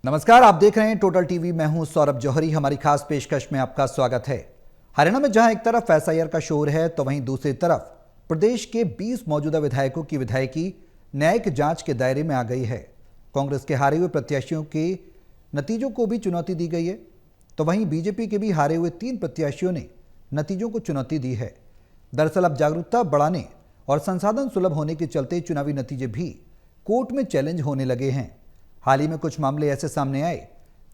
नमस्कार, आप देख रहे हैं टोटल टीवी। मैं हूं सौरभ जौहरी। हमारी खास पेशकश में आपका स्वागत है। हरियाणा में जहां एक तरफ एसआईआर का शोर है, तो वहीं दूसरी तरफ प्रदेश के 20 मौजूदा विधायकों की विधायकी न्यायिक जांच के दायरे में आ गई है। कांग्रेस के हारे हुए प्रत्याशियों के नतीजों को भी चुनौती दी गई है, तो वहीं बीजेपी के भी हारे हुए 3 प्रत्याशियों ने नतीजों को चुनौती दी है। दरअसल अब जागरूकता बढ़ाने और संसाधन सुलभ होने के चलते चुनावी नतीजे भी कोर्ट में चैलेंज होने लगे हैं। हाल ही में कुछ मामले ऐसे सामने आए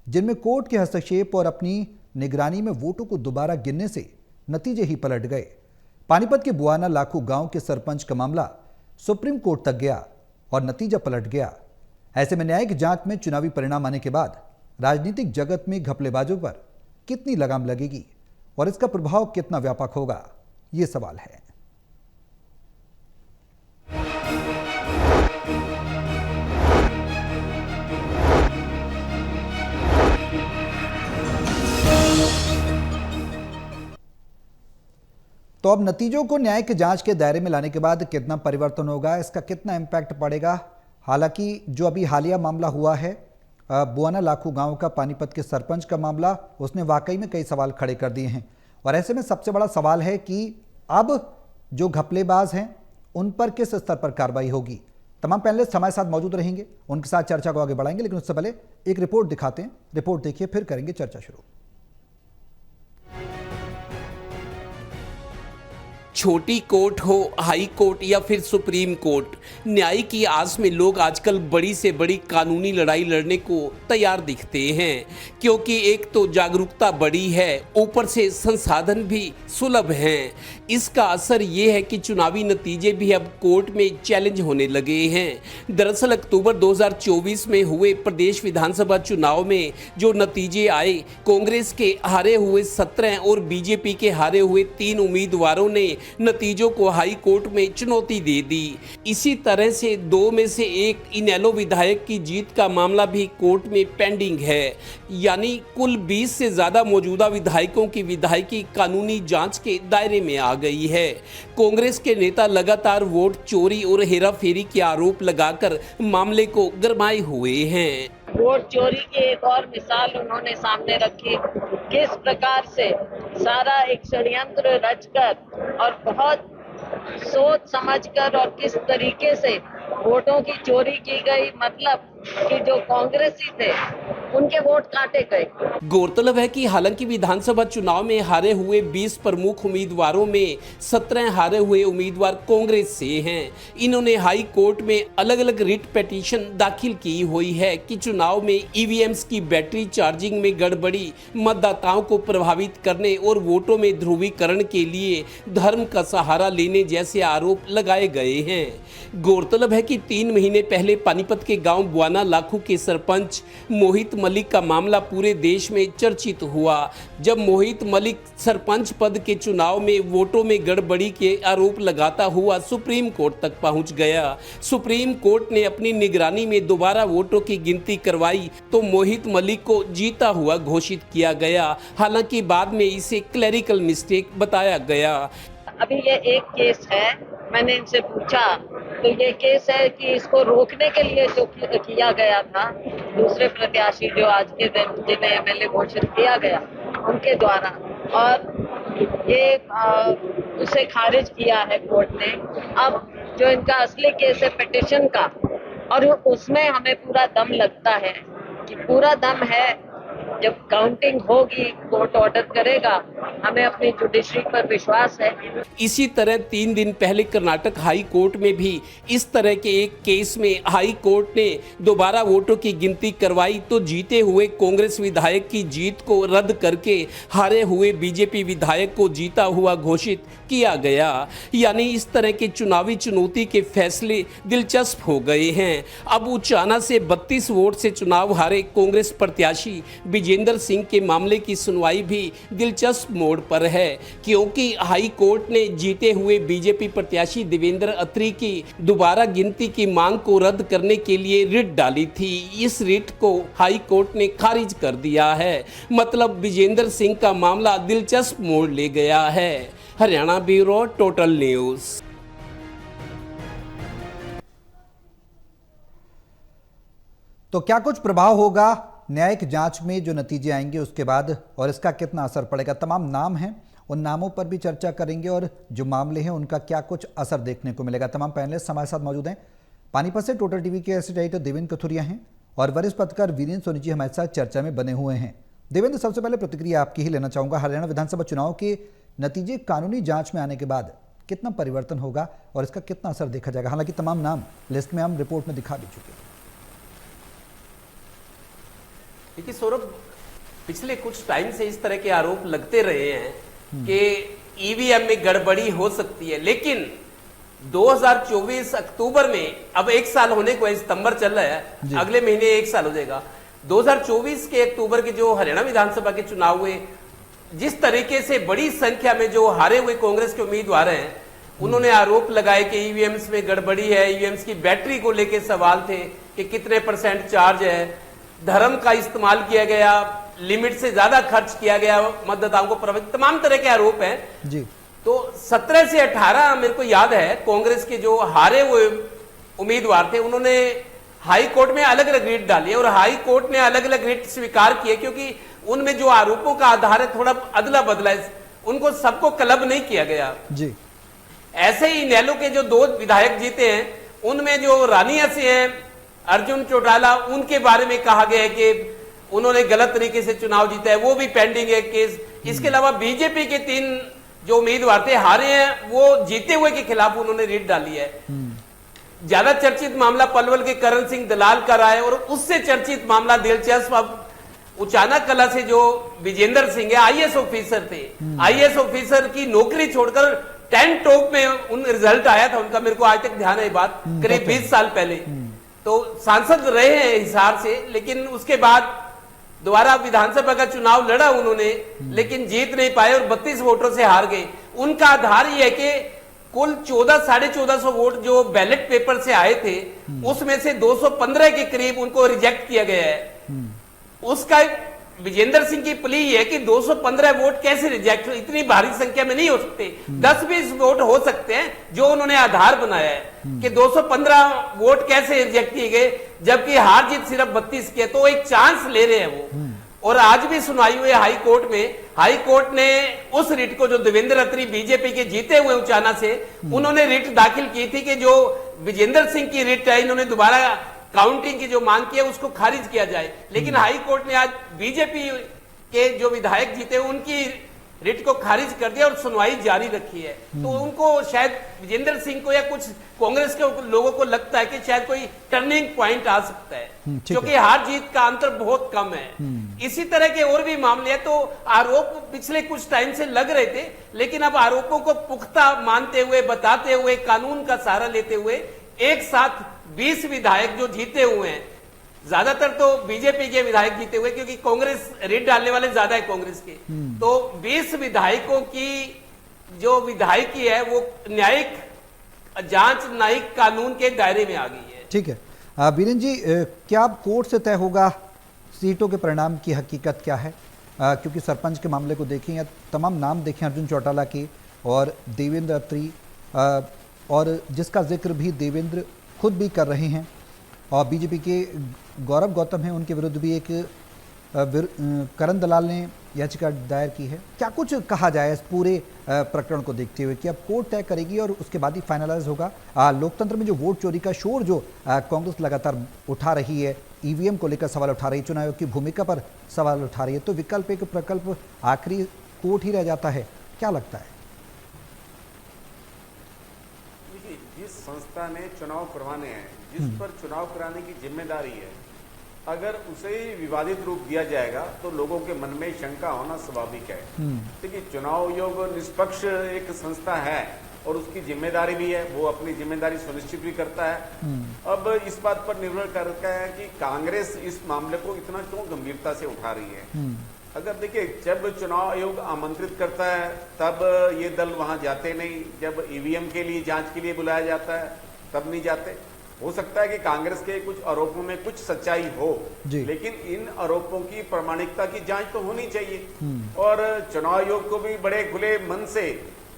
जिनमें कोर्ट के हस्तक्षेप और अपनी निगरानी में वोटों को दोबारा गिनने से नतीजे ही पलट गए। पानीपत के बुआना लाखू गांव के सरपंच का मामला सुप्रीम कोर्ट तक गया और नतीजा पलट गया। ऐसे में न्यायिक जांच में चुनावी परिणाम आने के बाद राजनीतिक जगत में घपलेबाजों पर कितनी लगाम लगेगी और इसका प्रभाव कितना व्यापक होगा, ये सवाल है। तो अब नतीजों को न्यायिक जांच के दायरे में लाने के बाद कितना परिवर्तन होगा, इसका कितना इम्पैक्ट पड़ेगा। हालांकि जो अभी हालिया मामला हुआ है बुआना लाखू गांव का, पानीपत के सरपंच का मामला, उसने वाकई में कई सवाल खड़े कर दिए हैं। और ऐसे में सबसे बड़ा सवाल है कि अब जो घपलेबाज हैं उन पर किस स्तर पर कार्रवाई होगी। तमाम पैनलिस्ट हमारे साथ मौजूद रहेंगे, उनके साथ चर्चा को आगे बढ़ाएंगे, लेकिन उससे पहले एक रिपोर्ट दिखाते हैं। रिपोर्ट देखिए, फिर करेंगे चर्चा शुरू। छोटी कोर्ट हो, हाई कोर्ट या फिर सुप्रीम कोर्ट, न्याय की आस में लोग आजकल बड़ी से बड़ी कानूनी लड़ाई लड़ने को तैयार दिखते हैं, क्योंकि एक तो जागरूकता बढ़ी है, ऊपर से संसाधन भी सुलभ हैं। इसका असर ये है कि चुनावी नतीजे भी अब कोर्ट में चैलेंज होने लगे हैं। दरअसल अक्टूबर 2024 में हुए प्रदेश विधानसभा चुनाव में जो नतीजे आए, कांग्रेस के हारे हुए 17 और बीजेपी के हारे हुए 3 उम्मीदवारों ने नतीजों को हाई कोर्ट में चुनौती दे दी। इसी तरह से 2 में से 1 इनेलो विधायक की जीत का मामला भी कोर्ट में पेंडिंग है। यानी कुल 20 से ज्यादा मौजूदा विधायकों की विधायकी कानूनी जांच के दायरे में आ गई है। कांग्रेस के नेता लगातार वोट चोरी और हेराफेरी के आरोप लगाकर मामले को गरमाए हुए हैं। वोट चोरी की एक और मिसाल उन्होंने सामने रखी, किस प्रकार से सारा एक षड्यंत्र रचकर और बहुत सोच समझकर और किस तरीके से वोटों की चोरी की गई, मतलब कि जो कांग्रेसी थे उनके वोट काटे गए। गौरतलब है कि हालांकि विधानसभा चुनाव में हारे हुए 20 प्रमुख उम्मीदवारों में 17 हारे हुए उम्मीदवार कांग्रेस से हैं। इन्होंने हाई कोर्ट में अलग अलग रिट पिटीशन दाखिल की हुई है कि चुनाव में ईवीएम्स की बैटरी चार्जिंग में गड़बड़ी, मतदाताओं को प्रभावित करने और वोटों में ध्रुवीकरण के लिए धर्म का सहारा लेने जैसे आरोप लगाए गए हैं। गौरतलब है कि 3 महीने पहले पानीपत के गांव बुआना लाखू के सरपंच मोहित मलिक का मामला पूरे देश में चर्चित हुआ, जब मोहित मलिक सरपंच पद के चुनाव में वोटों में गड़बड़ी के आरोप लगाता हुआ सुप्रीम कोर्ट तक पहुंच गया। सुप्रीम कोर्ट ने अपनी निगरानी में दोबारा वोटों की गिनती करवाई तो मोहित मलिक को जीता हुआ घोषित किया गया। हालांकि बाद में इसे क्लरिकल मिस्टेक बताया गया। अभी ये एक केस है, मैंने इनसे पूछा तो ये केस है कि इसको रोकने के लिए जो किया गया था, दूसरे प्रत्याशी जो आज के दिन जिन्हें एमएलए घोषित किया गया उनके द्वारा, और ये उसे खारिज किया है कोर्ट ने। अब जो इनका असली केस है पिटीशन का, और उसमें हमें पूरा दम लगता है कि पूरा दम है। जब काउंटिंग होगी, कोर्ट ऑर्डर करेगा, हमें अपनी जुडिशरी पर विश्वास है। इसी तरह 3 दिन पहले कर्नाटक हाई कोर्ट में भी इस तरह के एक केस में हाई कोर्ट ने दोबारा वोटों की गिनती करवाई तो जीते हुए कांग्रेस विधायक की जीत को रद्द करके हारे हुए बीजेपी विधायक को जीता हुआ घोषित किया गया। यानी इस तरह के चुनावी चुनौती के फैसले दिलचस्प हो गए हैं। अब उचाना से 32 वोट से चुनाव हारे कांग्रेस प्रत्याशी विजेंद्र सिंह के मामले की सुनवाई भी दिलचस्प मोड़ पर है, क्योंकि हाई कोर्ट ने जीते हुए बीजेपी प्रत्याशी देवेंद्र अत्री की दोबारा गिनती की मांग को रद्द करने के लिए रिट डाली थी। इस रिट को हाई कोर्ट ने खारिज कर दिया है। मतलब विजेंद्र सिंह का मामला दिलचस्प मोड़ ले गया है। Haryana bureau total news. तो क्या कुछ प्रभाव होगा न्यायिक जांच में जो नतीजे आएंगे उसके बाद और इसका कितना असर पड़ेगा, तमाम नाम हैं, उन नामों पर भी चर्चा करेंगे और जो मामले हैं उनका क्या कुछ असर देखने को मिलेगा। तमाम पैनलिस्ट हमारे साथ मौजूद हैं। पानीपत से टोटल टीवी के एडिटर एडिटर देवेंद्र कथुरिया हैं और वरिष्ठ पत्रकार वीरेंद्र सोनी जी हमारे साथ चर्चा में बने हुए हैं। देवेंद्र, सबसे पहले प्रतिक्रिया आपकी ही लेना चाहूंगा। हरियाणा विधानसभा चुनाव के नतीजे कानूनी जांच में आने के बाद कितना परिवर्तन होगा और इसका कितना असर देखा जाएगा? हालांकि तमाम नाम लिस्ट में हम रिपोर्ट में दिखा भी चुके हैं। देखिए सौरभ, पिछले कुछ टाइम से इस तरह के आरोप लगते रहे हैं कि ईवीएम में गड़बड़ी हो सकती है, लेकिन 2024 अक्टूबर में, अब एक साल होने को है, सितंबर चल रहा है, अगले महीने एक साल हो जाएगा। 2024 के अक्टूबर के जो हरियाणा विधानसभा के चुनाव हुए, जिस तरीके से बड़ी संख्या में जो हारे हुए कांग्रेस के उम्मीदवार हैं, उन्होंने आरोप लगाए कि ईवीएम्स में गड़बड़ी है, ईवीएम्स की बैटरी को लेकर सवाल थे कि कितने % चार्ज है, धर्म का इस्तेमाल किया गया, लिमिट से ज्यादा खर्च किया गया, मतदाताओं को प्रभावित, तमाम तरह के आरोप हैं जी। तो 17 से 18 मेरे को याद है, कांग्रेस के जो हारे हुए उम्मीदवार थे उन्होंने हाई कोर्ट में अलग अलग रिट डाली और हाई कोर्ट ने अलग अलग रिट स्वीकार किए, क्योंकि उनमें जो आरोपों का आधार है थोड़ा अदला बदला है, उनको सबको क्लब नहीं किया गया जी। ऐसे ही इनेलो के जो 2 विधायक जीते हैं, उनमें जो रानिया से हैं अर्जुन चौटाला, उनके बारे में कहा गया है कि उन्होंने गलत तरीके से चुनाव जीता है, वो भी पेंडिंग है केस। इसके अलावा बीजेपी के 3 जो उम्मीदवार थे हारे हैं, वो जीते हुए के खिलाफ उन्होंने रिट डाली है। ज्यादा चर्चित मामला पलवल के करण सिंह दलाल का रहा है और उससे चर्चित मामला दिलचस्प अब उचाना कला से जो विजेंद्र सिंह है, आईएएस ऑफिसर थे, आईएएस ऑफिसर की नौकरी छोड़कर 10 टॉप में उन रिजल्ट आया था उनका, मेरे को आज तक ध्यान है बात, करीब 20 साल पहले। तो सांसद रहे हैं हिसार से, लेकिन उसके बाद दोबारा विधानसभा का चुनाव लड़ा उन्होंने, लेकिन जीत नहीं पाए और 32 वोटों से हार गए। उनका आधार यह है कि कुल 1400 वोट जो बैलेट पेपर से आए थे, उसमें से 215 के करीब उनको रिजेक्ट किया गया है। उसका विजेंद्र सिंह की प्ली है कि 215 वोट कैसे रिजेक्ट, इतनी भारी संख्या में नहीं हो सकते, 10-20 वोट हो सकते हैं, जो उन्होंने आधार बनाया है कि 215 वोट कैसे रिजेक्ट किए गए, जबकि हार जीत सिर्फ 32 की है। तो एक चांस ले रहे हैं वो। और आज भी सुनवाई हुई हाई कोर्ट में, हाई कोर्ट ने उस रिट को, जो देवेंद्र अत्री बीजेपी के जीते हुए उचाना से, उन्होंने रिट दाखिल की थी कि जो विजेंद्र सिंह की रिट है, इन्होंने दोबारा काउंटिंग की जो मांग की है उसको खारिज किया जाए। लेकिन हाई कोर्ट ने आज बीजेपी के जो विधायक जीते उनकी रिट को खारिज कर दिया और सुनवाई जारी रखी है। तो उनको शायद विजेंद्र सिंह को या कुछ कांग्रेस के लोगों को लगता है कि शायद कोई टर्निंग पॉइंट आ सकता है, क्योंकि हार जीत का अंतर बहुत कम है। इसी तरह के और भी मामले हैं। तो आरोप पिछले कुछ टाइम से लग रहे थे, लेकिन अब आरोपों को पुख्ता मानते हुए, बताते हुए, कानून का सहारा लेते हुए, एक साथ 20 विधायक जो जीते हुए हैं, ज्यादातर तो बीजेपी के विधायक जीते हुए, क्योंकि कांग्रेस रिट डालने वाले ज्यादा है कांग्रेस के, तो 20 विधायकों की जो विधायकी है वो न्यायिक जांच, न्यायिक कानून के दायरे में आ गई है। ठीक है वीरेंद्र जी, क्या कोर्ट से तय होगा सीटों के परिणाम की हकीकत क्या है? क्योंकि सरपंच के मामले को देखें या तमाम नाम देखें अर्जुन चौटाला के और देवेंद्र अत्री, और जिसका जिक्र भी देवेंद्र खुद भी कर रहे हैं, और बीजेपी के गौरव गौतम हैं, उनके विरुद्ध भी एक करण दलाल ने याचिका दायर की है। क्या कुछ कहा जाए इस पूरे प्रकरण को देखते हुए कि अब कोर्ट तय करेगी और उसके बाद ही फाइनलाइज होगा? लोकतंत्र में जो वोट चोरी का शोर जो कांग्रेस लगातार उठा रही है, ईवीएम को लेकर सवाल उठा रही है, चुनाव आयोग की भूमिका पर सवाल उठा रही है, तो विकल्प एक प्रकल्प आखिरी कोर्ट ही रह जाता है। क्या लगता है? जिस संस्था ने चुनाव करवाने हैं, जिस पर चुनाव कराने की जिम्मेदारी है, अगर उसे विवादित रूप दिया जाएगा तो लोगों के मन में शंका होना स्वाभाविक है। देखिए, चुनाव आयोग निष्पक्ष एक संस्था है और उसकी जिम्मेदारी भी है, वो अपनी जिम्मेदारी सुनिश्चित भी करता है। अब इस बात पर निर्भर करता है कि कांग्रेस इस मामले को इतना क्यों गंभीरता से उठा रही है। अगर देखिए, जब चुनाव आयोग आमंत्रित करता है तब ये दल वहां जाते नहीं, जब ईवीएम के लिए जांच के लिए बुलाया जाता है तब नहीं जाते। हो सकता है कि कांग्रेस के कुछ आरोपों में कुछ सच्चाई हो, लेकिन इन आरोपों की प्रामाणिकता की जांच तो होनी चाहिए और चुनाव आयोग को भी बड़े खुले मन से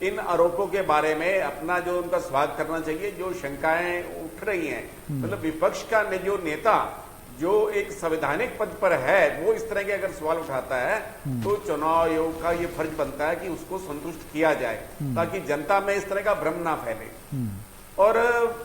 इन आरोपों के बारे में अपना जो उनका स्वागत करना चाहिए। जो शंकाएं उठ रही हैं, मतलब विपक्ष का जो नेता जो एक संवैधानिक पद पर है वो इस तरह के अगर सवाल उठाता है तो चुनाव आयोग का ये फर्ज बनता है कि उसको संतुष्ट किया जाए ताकि जनता में इस तरह का भ्रम ना फैले। और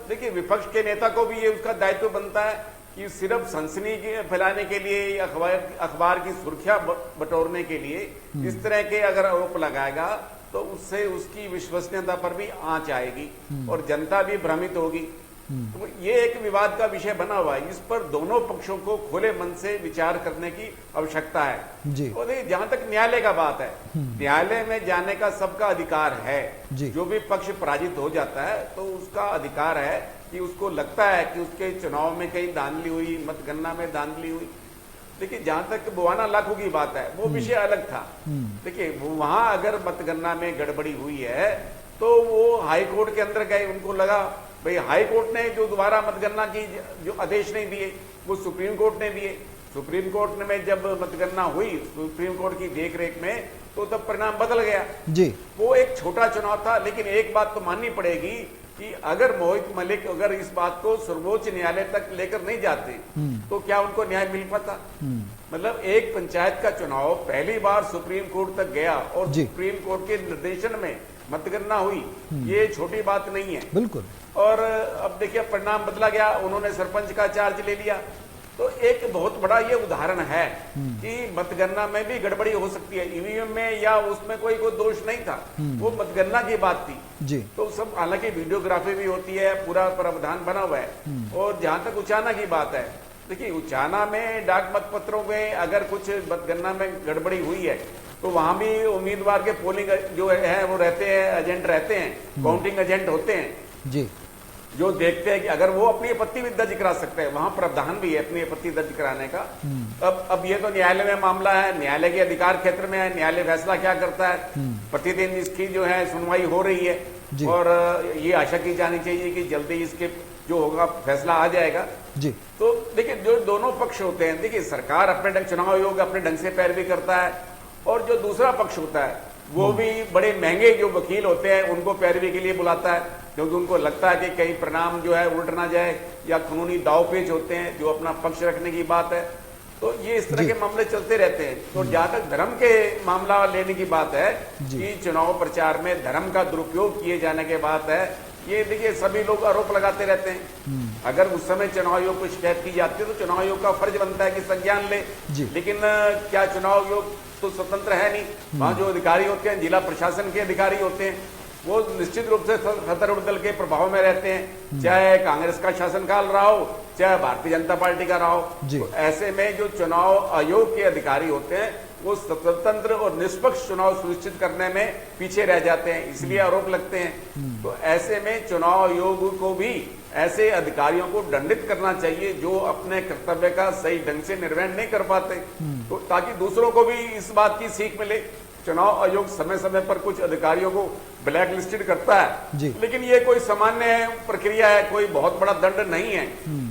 देखिए विपक्ष के नेता को भी ये उसका दायित्व बनता है कि सिर्फ सनसनी फैलाने के लिए अखबार की सुर्खियां बटोरने के लिए इस तरह के अगर आरोप लगाएगा तो उससे उसकी विश्वसनीयता पर भी आंच आएगी और जनता भी भ्रमित होगी। तो ये एक विवाद का विषय बना हुआ है, इस पर दोनों पक्षों को खुले मन से विचार करने की आवश्यकता है जी। और जहां तक न्यायालय का बात है, न्यायालय में जाने का सबका अधिकार है जी। जो भी पक्ष पराजित हो जाता है तो उसका अधिकार है कि उसको लगता है कि उसके चुनाव में कहीं धांधली हुई, मतगणना में धांधली हुई। देखिए जहां तक बुआना लाखों की बात है वो विषय अलग था। देखिए वहां अगर मतगणना में गड़बड़ी हुई है तो वो हाई कोर्ट के अंदर गए, उनको लगा भाई हाई कोर्ट ने जो दोबारा मतगणना की जो आदेश नहीं दिए वो सुप्रीम कोर्ट ने दिए। सुप्रीम कोर्ट में जब मतगणना हुई सुप्रीम कोर्ट की देखरेख में तो तब परिणाम बदल गया जी। वो एक छोटा चुनाव था, लेकिन एक बात तो माननी पड़ेगी कि अगर मोहित मलिक अगर इस बात को सर्वोच्च न्यायालय तक लेकर नहीं जाते तो क्या उनको न्याय मिल पाता? मतलब एक पंचायत का चुनाव पहली बार सुप्रीम कोर्ट तक गया और सुप्रीम कोर्ट के निर्देशन में मतगणना हुई, ये छोटी बात नहीं है बिल्कुल। और अब देखिए परिणाम बदला गया, उन्होंने सरपंच का चार्ज ले लिया। तो एक बहुत बड़ा ये उदाहरण है कि मतगणना में भी गड़बड़ी हो सकती है, ईवीएम में या उसमें कोई दोष नहीं था, वो मतगणना की बात थी जी। तो सब हालांकि वीडियोग्राफी भी होती है, पूरा प्रावधान बना हुआ है। और जहां तक उचाना की बात है, देखिए उचाना में डाक मतपत्रों में अगर कुछ मतगणना में गड़बड़ी हुई है तो वहां भी उम्मीदवार के पोलिंग जो है वो रहते हैं, एजेंट रहते हैं, काउंटिंग एजेंट होते हैं जी, जो देखते हैं कि अगर वो अपनी आपत्ति भी दर्ज करा सकते हैं, वहां प्रावधान भी है अपनी आपत्ति दर्ज कराने का। अब ये तो न्यायालय में मामला है, न्यायालय के अधिकार क्षेत्र में है, न्यायालय फैसला क्या करता है, प्रतिदिन इसकी जो है सुनवाई हो रही है और ये आशा की जानी चाहिए कि जल्दी इसके जो होगा फैसला आ जाएगा जी। तो देखिए जो दोनों पक्ष होते हैं, देखिए सरकार अपने ढंग, चुनाव आयोग अपने ढंग से पैरवी करता है और जो दूसरा पक्ष होता है वो भी बड़े महंगे जो वकील होते हैं उनको पैरवी के लिए बुलाता है क्योंकि उनको लगता है कि कहीं परिणाम जो है उल्ट ना जाए या कानूनी दावपेच होते हैं जो अपना पक्ष रखने की बात है। तो ये इस तरह के मामले चलते रहते हैं। तो जहां तक धर्म के मामला लेने की बात है कि चुनाव प्रचार में धर्म का दुरुपयोग किए जाने के बात है, ये देखिए सभी लोग आरोप लगाते रहते हैं। अगर उस समय चुनाव आयोग को शिकायत की जाती है तो चुनाव आयोग का फर्ज बनता है कि संज्ञान ले, लेकिन क्या चुनाव आयोग तो स्वतंत्र है नहीं। वहां जो अधिकारी होते हैं, जिला प्रशासन के अधिकारी होते हैं, वो निश्चित रूप से सत्तारूढ़ दल के प्रभाव में रहते हैं, चाहे कांग्रेस का शासनकाल रहा हो चाहे भारतीय जनता पार्टी का रहा हो। तो ऐसे में जो चुनाव आयोग के अधिकारी होते हैं वो स्वतंत्र और निष्पक्ष चुनाव सुनिश्चित करने में पीछे रह जाते हैं, इसलिए आरोप लगते हैं। तो ऐसे में चुनाव आयोग को भी ऐसे अधिकारियों को दंडित करना चाहिए जो अपने कर्तव्य का सही ढंग से निर्वहन नहीं कर पाते, तो ताकि दूसरों को भी इस बात की सीख मिले। चुनाव आयोग समय समय पर कुछ अधिकारियों को ब्लैक लिस्टेड करता है, लेकिन ये कोई सामान्य प्रक्रिया है, कोई बहुत बड़ा दंड नहीं है।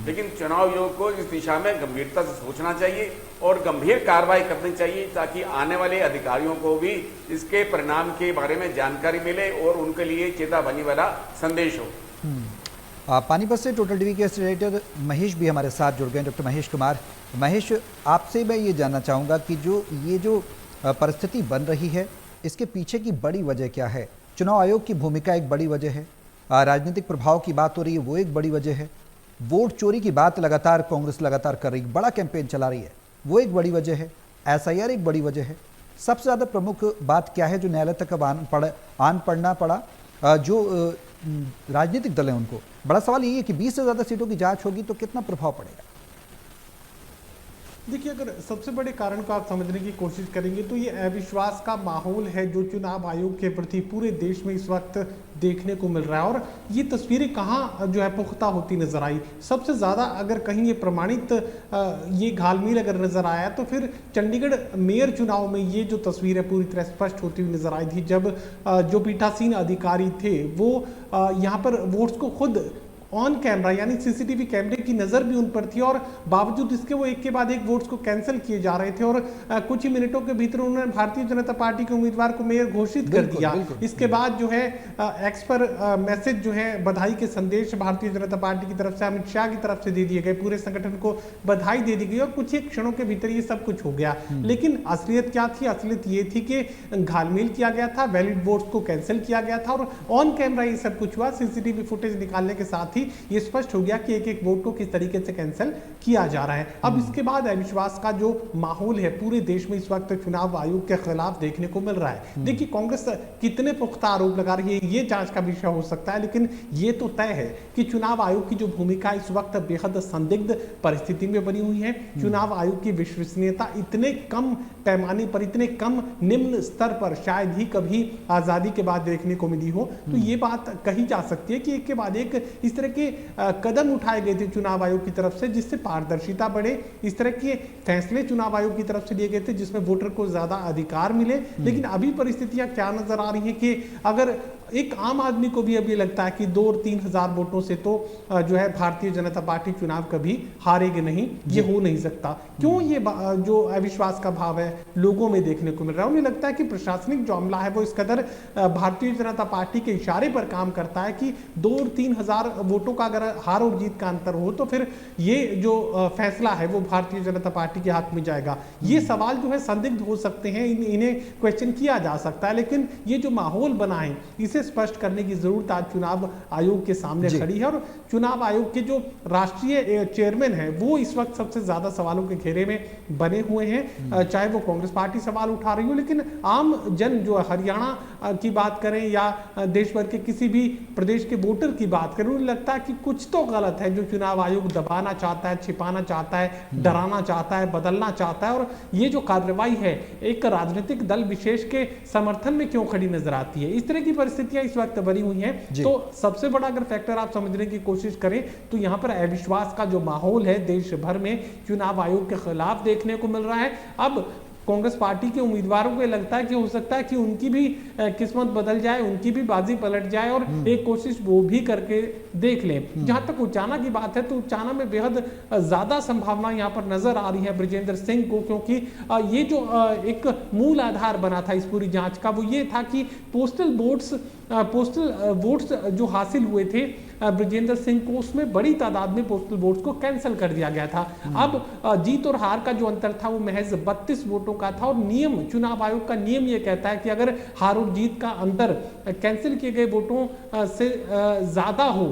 लेकिन चुनाव आयोग को इस दिशा में गंभीरता से सोचना चाहिए और गंभीर कार्रवाई करनी चाहिए ताकि आने वाले अधिकारियों को भी इसके परिणाम के बारे में जानकारी मिले और उनके लिए चेतावनी वाला संदेश हो। पानीपत से टोटल टीवी के एडिटर महेश भी हमारे साथ जुड़ गए, डॉक्टर महेश कुमार। महेश, आपसे मैं ये जानना चाहूँगा कि जो परिस्थिति बन रही है इसके पीछे की बड़ी वजह क्या है? चुनाव आयोग की भूमिका एक बड़ी वजह है, राजनीतिक प्रभाव की बात हो रही है वो एक बड़ी वजह है, वोट चोरी की बात लगातार कांग्रेस लगातार कर रही, बड़ा कैंपेन चला रही है, वो एक बड़ी वजह है, एसआईआर एक बड़ी वजह है। सबसे ज़्यादा प्रमुख बात क्या है जो न्यायालय तक अब आन पढ़ना पड़ा? जो राजनीतिक दल हैं उनको बड़ा सवाल यही है कि 20 से ज़्यादा सीटों की जांच होगी तो कितना प्रभाव पड़ेगा? देखिए, अगर सबसे बड़े कारण को आप समझने की कोशिश करेंगे तो ये अविश्वास का माहौल है जो चुनाव आयोग के प्रति पूरे देश में इस वक्त देखने को मिल रहा है। और ये तस्वीरें कहाँ जो है पुख्ता होती नजर आई, सबसे ज़्यादा अगर कहीं ये प्रमाणित ये घालमेल अगर नजर आया तो फिर चंडीगढ़ मेयर चुनाव में ये जो तस्वीर है पूरी तरह स्पष्ट होती हुई नजर आई थी, जब जो पीठासीन अधिकारी थे वो यहाँ पर वोट्स को खुद ऑन कैमरा यानी सीसीटीवी कैमरे की नजर भी उन पर थी और बावजूद इसके वो एक के बाद एक वोट्स को कैंसिल किए जा रहे थे और कुछ ही मिनटों के भीतर उन्होंने भारतीय जनता पार्टी के उम्मीदवार को मेयर घोषित कर दिया। इसके बाद जो है एक्स पर मैसेज जो है बधाई के संदेश भारतीय जनता पार्टी की तरफ से अमित शाह की तरफ से दे दिए गए, पूरे संगठन को बधाई दे दी गई और कुछ ही क्षणों के भीतर ये सब कुछ हो गया। लेकिन असलियत क्या थी? असलियत ये थी कि घालमेल किया गया था, वैलिड वोट्स को कैंसिल किया गया था और ऑन कैमरा ये सब कुछ हुआ। सीसीटीवी फुटेज निकालने के साथ ही ये स्पष्ट हो गया कि एक एक वोट को किस तरीके से कैंसिल किया जा रहा है। अब इसके बाद अविश्वास का जो माहौल है पूरे देश में इस वक्त चुनाव आयोग के खिलाफ देखने को मिल रहा है। देखिए कांग्रेस कितने पुख्ता आरोप लगा रही है ये जांच का विषय हो सकता है, लेकिन ये तो तय है कि चुनाव आयोग की जो भूमिका इस वक्त बेहद संदिग्ध परिस्थिति में बनी हुई है। चुनाव आयोग की विश्वसनीयता इतने कम पैमाने पर, इतने कम निम्न स्तर पर शायद ही कभी आजादी के बाद देखने को मिली हो। तो ये बात कही जा सकती है कि एक के बाद एक इस तरह के कदम उठाए गए थे चुनाव आयोग की तरफ से जिससे पारदर्शिता बढ़े। इस तरह के फैसले चुनाव आयोग की तरफ से लिए गए थे जिसमें वोटर को ज्यादा अधिकार मिले। लेकिन अभी परिस्थितियां क्या नजर आ रही है कि अगर एक आम आदमी को भी अभी लगता है कि 2 और 3 हजार वोटों से तो जो है भारतीय जनता पार्टी चुनाव कभी हारेगी नहीं, ये हो नहीं सकता। क्यों ये जो अविश्वास का भाव है लोगों में देखने को मिल रहा है? उन्हें लगता है कि प्रशासनिक जो अमला है वो इस कदर भारतीय जनता पार्टी के इशारे पर काम करता है कि 2 और 3 हजार वोटों का अगर हार और जीत का अंतर हो तो फिर ये जो फैसला है वो भारतीय जनता पार्टी के हाथ में जाएगा। ये सवाल जो है संदिग्ध हो सकते हैं, इन्हें क्वेश्चन किया जा सकता है, लेकिन ये जो माहौल बना है इसे स्पष्ट करने की जरूरत आज चुनाव आयोग के सामने खड़ी है। और चुनाव आयोग के जो राष्ट्रीय चेयरमैन है वो इस वक्त सबसे ज्यादा सवालों के घेरे में बने हुए हैं, चाहे वो कांग्रेस पार्टी सवाल उठा रही हो, लेकिन आम जन जो हरियाणा की बात करें या देश भर के किसी भी प्रदेश के वोटर की बात करें, उन्हें लगता है कि कुछ तो गलत है जो चुनाव आयोग दबाना चाहता है, छिपाना चाहता है, डराना चाहता है, बदलना चाहता है। और ये जो कार्रवाई है एक राजनीतिक दल विशेष के समर्थन में क्यों खड़ी नजर आती है? इस तरह की परिस्थितियां इस वक्त बनी हुई हैं। तो सबसे बड़ा अगर फैक्टर आप समझने की कोशिश करें तो यहां पर अविश्वास का जो माहौल है देश भर में चुनाव आयोग के खिलाफ देखने को मिल रहा है। अब कांग्रेस पार्टी के उम्मीदवारों को लगता है कि हो सकता है कि उनकी भी किस्मत बदल जाए, उनकी भी बाजी पलट जाए और एक कोशिश वो भी करके देख लें। जहां तक उचाना की बात है तो उचाना में बेहद ज्यादा संभावना यहां पर नजर आ रही है ब्रजेंद्र सिंह को, क्योंकि ये जो एक मूल आधार बना था इस पूरी जांच का वो ये था कि पोस्टल वोट्स जो हासिल हुए थे ब्रजेंद्र सिंह को, उसमें बड़ी तादाद में पोस्टल वोट्स को कैंसिल कर दिया गया था। अब जीत और हार का जो अंतर था वो महज 32 वोटों का था और नियम, चुनाव आयोग का नियम ये कहता है कि अगर हार और जीत का अंतर कैंसिल किए गए वोटों से ज्यादा हो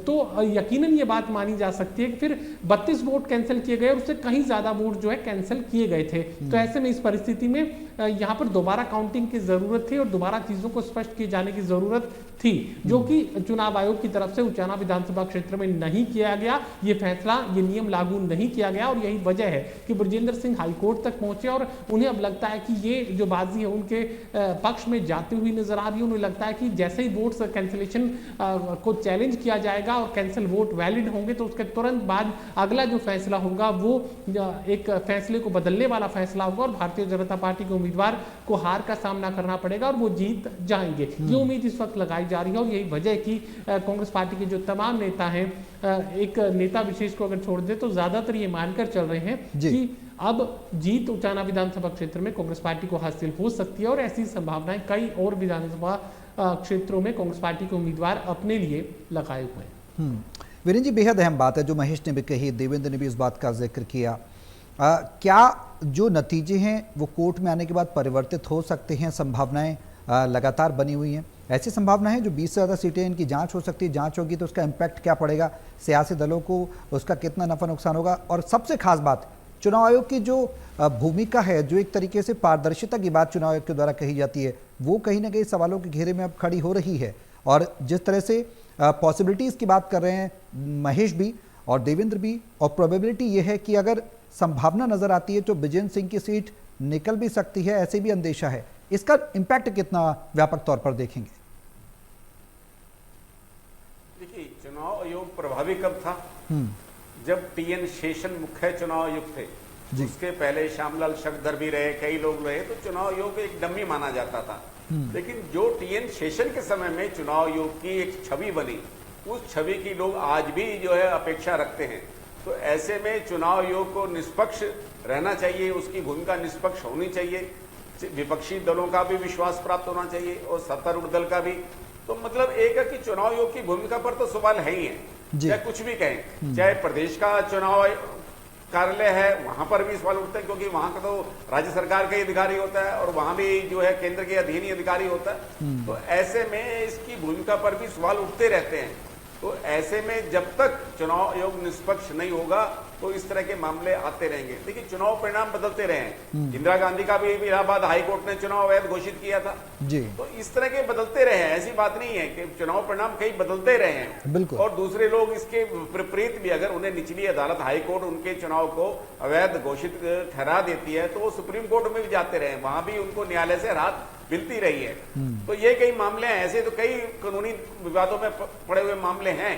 तो यकीनन ये बात मानी जा सकती है कि फिर 32 वोट कैंसिल किए गए और उससे कहीं ज्यादा वोट जो है कैंसिल किए गए थे। तो ऐसे में इस परिस्थिति में यहाँ पर दोबारा काउंटिंग की जरूरत थी और दोबारा चीजों को स्पष्ट किए जाने की जरूरत थी, जो कि चुनाव आयोग की तरफ से उचाना विधानसभा क्षेत्र में नहीं किया गया। ये फैसला, ये नियम लागू नहीं किया गया और यही वजह है कि ब्रजेंद्र सिंह हाईकोर्ट तक पहुंचे और उन्हें अब लगता है कि ये जो बाजी है उनके पक्ष में जाती हुई नजर आ रही है। उन्हें लगता है कि जैसे ही वोट्स कैंसिलेशन को चैलेंज किया जाएगा और कैंसिल वोट वैलिड होंगे तो उसके तुरंत बाद अगला जो फैसला होगा वो एक फैसले को बदलने वाला फैसला होगा और भारतीय जनता पार्टी के उम्मीदवार को हार का सामना करना पड़ेगा और वो जीत जाएंगे। ये उम्मीद इस वक्त लगाई जा रही है और यही वजह है कि कांग्रेस पार्टी के जो तमाम नेता हैं, एक नेता विशेष को अगर छोड़ दे तो ज्यादातर ये मानकर चल रहे हैं कि अब जीत उचाना विधानसभा क्षेत्र में कांग्रेस पार्टी को हासिल हो सकती है और ऐसी संभावनाएं कई और विधानसभा क्षेत्रों में कांग्रेस पार्टी के उम्मीदवार अपने लिए लगाए हुए हैं। वीरेंद्र जी, बेहद अहम बात है जो महेश ने भी कही, देवेंद्र ने भी इस बात का जिक्र किया। क्या जो नतीजे हैं वो कोर्ट में आने के बाद परिवर्तित हो सकते हैं? संभावनाएं लगातार बनी हुई हैं। ऐसी संभावना है जो 20 से ज़्यादा सीटें इनकी जांच हो सकती है, जांच होगी तो उसका इम्पैक्ट क्या पड़ेगा, सियासी दलों को उसका कितना नफा नुकसान होगा। और सबसे खास बात, चुनाव आयोग की जो भूमिका है, जो एक तरीके से पारदर्शिता की बात चुनाव आयोग के द्वारा कही जाती है, वो कहीं ना कहीं सवालों के घेरे में अब खड़ी हो रही है। और जिस तरह से पॉसिबिलिटीज़ की बात कर रहे हैं महेश भी और देवेंद्र भी, और प्रोबेबिलिटी ये है कि अगर संभावना नजर आती है तो ब्रजेंद्र सिंह की सीट निकल भी सकती है, ऐसे भी अंदेशा है। इसका इम्पैक्ट कितना व्यापक तौर पर देखेंगे? देखिए, चुनाव आयोग प्रभावी कब था? जब टीएन शेषन मुख्य चुनाव आयुक्त थे, उसके पहले श्यामलाल शक्धर भी रहे, कई लोग रहे, तो चुनाव आयोग एक डम्मी माना जाता था। लेकिन जो टीएन शेषन के समय में चुनाव आयोग की एक छवि बनी, उस छवि की लोग आज भी जो है अपेक्षा रखते हैं। तो ऐसे में चुनाव आयोग को निष्पक्ष रहना चाहिए, उसकी भूमिका निष्पक्ष होनी चाहिए, विपक्षी दलों का भी विश्वास प्राप्त होना चाहिए और सत्तारूढ़ दल का भी। तो मतलब एक है कि चुनाव आयोग की भूमिका पर तो सवाल है ही है, चाहे कुछ भी कहें, चाहे प्रदेश का चुनाव कार्यालय है वहां पर भी सवाल उठते हैं, क्योंकि वहां का तो राज्य सरकार का ही अधिकारी होता है और वहां भी जो है केंद्र के अधीन ही अधिकारी होता है। तो ऐसे में इसकी भूमिका पर भी सवाल उठते रहते हैं। तो ऐसे में जब तक चुनाव आयोग निष्पक्ष नहीं होगा तो इस तरह के मामले आते रहेंगे। देखिए चुनाव परिणाम बदलते रहे हैं, इंदिरा गांधी का भी इलाहाबाद हाई कोर्ट ने चुनाव अवैध घोषित किया था जी। तो इस तरह के बदलते रहे हैं, ऐसी बात नहीं है कि चुनाव परिणाम कई बदलते रहे हैं। बिल्कुल। और दूसरे लोग इसके विपरीत भी अगर उन्हें निचली अदालत हाई कोर्ट उनके चुनाव को अवैध घोषित ठहरा देती है तो वो सुप्रीम कोर्ट में भी जाते रहे, वहां भी उनको न्यायालय से राहत मिलती रही है। तो ये कई मामले हैं, ऐसे तो कई कानूनी विवादों में पड़े हुए मामले हैं।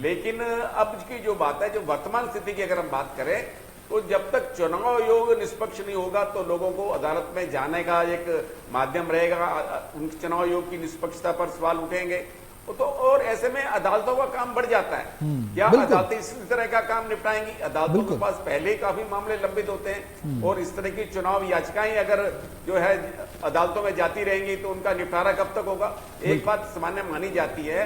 लेकिन अब की जो बात है, जो वर्तमान स्थिति की अगर हम बात करें तो जब तक चुनाव आयोग निष्पक्ष नहीं होगा तो लोगों को अदालत में जाने का एक माध्यम रहेगा, चुनाव आयोग की निष्पक्षता पर सवाल उठेंगे तो और ऐसे में अदालतों का काम बढ़ जाता है। या अदालतें इस तरह का काम निपटाएंगी, अदालतों के पास पहले ही काफी मामले लंबित होते हैं और इस तरह की चुनाव याचिकाएं अगर जो है अदालतों में जाती रहेंगी तो उनका निपटारा कब तक होगा। एक बात सामान्य मानी जाती है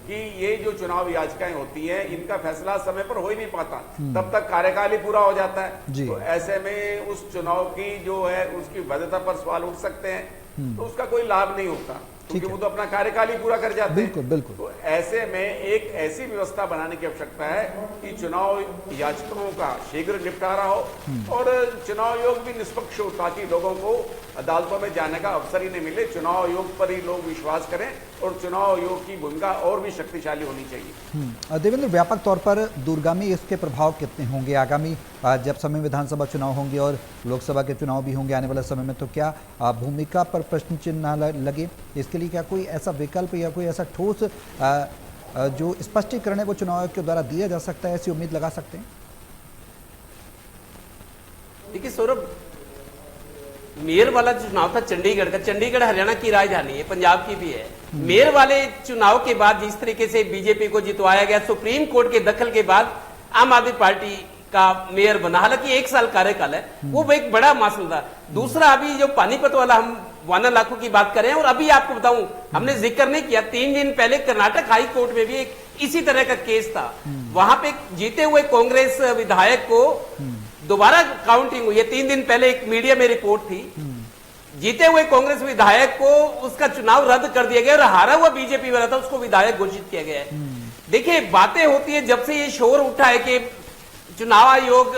कि ये जो चुनाव याचिकाएं होती हैं इनका फैसला समय पर हो ही नहीं पाता, तब तक कार्यकाल ही पूरा हो जाता है। तो ऐसे में उस चुनाव की जो है उसकी वैधता पर सवाल उठ सकते हैं, तो उसका कोई लाभ नहीं होता क्योंकि वो तो अपना कार्यकाल ही पूरा कर जाते हैं। बिल्कुल बिल्कुल। तो ऐसे में एक ऐसी व्यवस्था बनाने की आवश्यकता है कि चुनाव याचिकाओं का शीघ्र निपटारा हो और चुनाव आयोग भी निष्पक्ष हो ताकि लोगों को अदालतों में जाने का अवसर ही नहीं मिले। चुनाव आयोग पर ही लोग विश्वास करें और चुनाव आयोग की भूमिका और भी शक्तिशाली होनी चाहिए। देवेंद्र, व्यापक तौर पर दूरगामी इसके प्रभाव कितने होंगे आगामी जब समय विधानसभा चुनाव होंगे और लोकसभा के चुनाव भी होंगे आने वाले समय में, तो क्या भूमिका पर प्रश्न चिन्ह न लगे? इसके लिए क्या कोई ऐसा विकल्प या कोई ऐसा ठोस जो स्पष्टीकरण है वो चुनाव आयोग के द्वारा दिया जा सकता है, ऐसी उम्मीद लगा सकते हैं? देखिए सौरभ, मेयर वाला चुनाव था चंडीगढ़ का, चंडीगढ़ हरियाणा की राजधानी है, पंजाब की भी है। मेयर वाले चुनाव के बाद जिस तरीके से बीजेपी को जितवाया गया, सुप्रीम कोर्ट के दखल के बाद आम आदमी पार्टी का मेयर बना, हालांकि 1 साल कार्यकाल है, वो एक बड़ा मसला था। दूसरा अभी जो पानीपत वाला हम 1 लाखों की बात करें, और अभी आपको बताऊं हमने जिक्र नहीं किया, 3 दिन पहले कर्नाटक हाई कोर्ट में भी एक इसी तरह का केस था। वहां पे जीते हुए कांग्रेस विधायक को दोबारा काउंटिंग हुई है। 3 दिन पहले एक मीडिया में रिपोर्ट थी, जीते हुए कांग्रेस विधायक को उसका चुनाव रद्द कर दिया गया और हारा हुआ बीजेपी वाला था उसको विधायक घोषित किया गया है। देखिए बातें होती है, जब से ये शोर उठा है कि चुनाव आयोग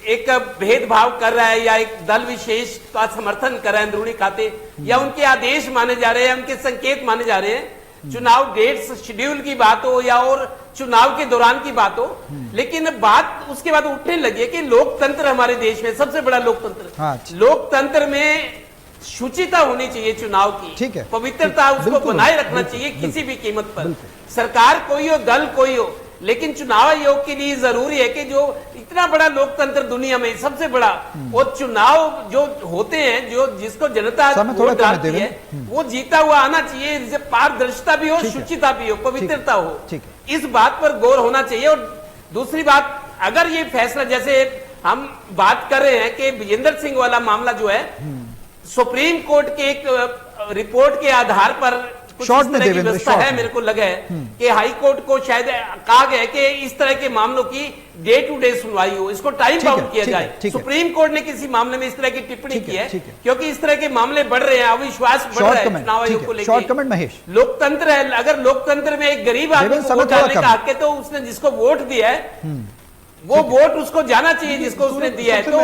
एक भेदभाव कर रहा है या एक दल विशेष का समर्थन कर रहा है अंदरूनी खाते, या उनके आदेश माने जा रहे हैं, उनके संकेत माने जा रहे हैं, चुनाव डेट्स शेड्यूल की बात हो या और चुनाव के दौरान की बात हो, लेकिन बात उसके बाद उठने लगी है कि लोकतंत्र हमारे देश में सबसे बड़ा लोकतंत्र, लोकतंत्र में शुचिता होनी चाहिए, चुनाव की ठीक है, पवित्रता उसको बनाए रखना चाहिए किसी भी कीमत पर। सरकार कोई हो, दल कोई हो, लेकिन चुनाव आयोग के लिए जरूरी है कि जो इतना बड़ा लोकतंत्र दुनिया में सबसे बड़ा, वो चुनाव जो होते हैं, जो जिसको जनता वोट डालती है, वो जीता हुआ आना चाहिए, पारदर्शिता भी हो, शुचिता भी हो, पवित्रता हो, इस बात पर गौर होना चाहिए। और दूसरी बात, अगर ये फैसला जैसे हम बात कर रहे हैं कि विजेंद्र सिंह वाला मामला जो है सुप्रीम कोर्ट के एक रिपोर्ट के आधार पर शॉर्ट में व्यवस्था है, मेरे को लगा है कि हाई कोर्ट को शायद कहा गया है कि इस तरह के मामलों की डे टू डे सुनवाई हो, इसको टाइम बाउंड किया जाए। सुप्रीम कोर्ट ने किसी मामले में इस तरह की टिप्पणी की है क्योंकि इस तरह के मामले बढ़ रहे हैं, अविश्वास बढ़ रहा है चुनाव आयोग को लेकर। लोकतंत्र है, अगर लोकतंत्र में एक गरीब आदमी को वोट डालने का हक है तो उसने जिसको वोट दिया है वो वोट उसको जाना चाहिए जिसको उसने दिया है। तो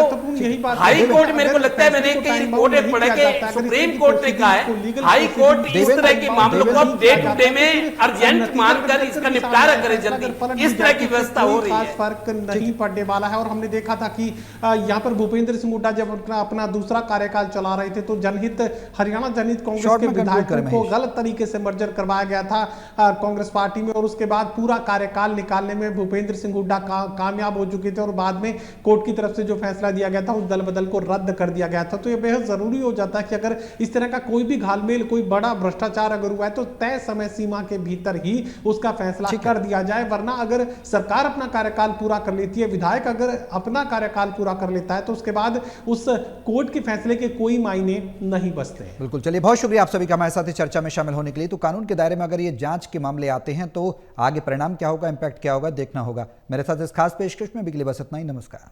हाई कोर्ट, मेरे को लगता है, मैंने कई रिपोर्टें पढ़े कि सुप्रीम कोर्ट ने कहा है हाई कोर्ट इस तरह के मामलों को अब डे टू डे में अर्जेंट मानकर इसका निपटारा करे जल्दी, इस तरह की व्यवस्था हो रही है, फर्क नहीं पड़ने वाला है। और हमने देखा था कि यहाँ पर भूपेंद्र सिंह हुड्डा जब अपना दूसरा कार्यकाल चला रहे थे तो जनहित हरियाणा जनहित कांग्रेस के विधायकों को गलत तरीके से मर्जर करवाया गया था कांग्रेस पार्टी में, और उसके बाद पूरा कार्यकाल निकालने में भूपेंद्र सिंह हुड्डा कामयाब खराब हो चुके थे और बाद में कोर्ट की तरफ से जो फैसला दिया गया था उस दल बदल को रद्द कर दिया गया था। तो ये बेहद जरूरी हो जाता है कि अगर इस तरह का कोई भी घालमेल, कोई बड़ा भ्रष्टाचार अगर हुआ है तो तय समय सीमा के भीतर ही उसका फैसला कर दिया जाए, वरना अगर सरकार अपना कार्यकाल पूरा कर लेती है, विधायक अगर अपना कार्यकाल पूरा कर लेता है तो उसके बाद उस कोर्ट के फैसले के कोई मायने नहीं बचते हैं। बिल्कुल, चलिए बहुत शुक्रिया आप सभी का हमारे साथ इस चर्चा में शामिल होने के लिए। तो कानून के दायरे में अगर ये जांच के मामले आते हैं तो आगे परिणाम क्या होगा, इंपैक्ट क्या होगा, देखना होगा। मेरे साथ इस खास पेशकश में अभी के लिए बस इतना ही। नमस्कार।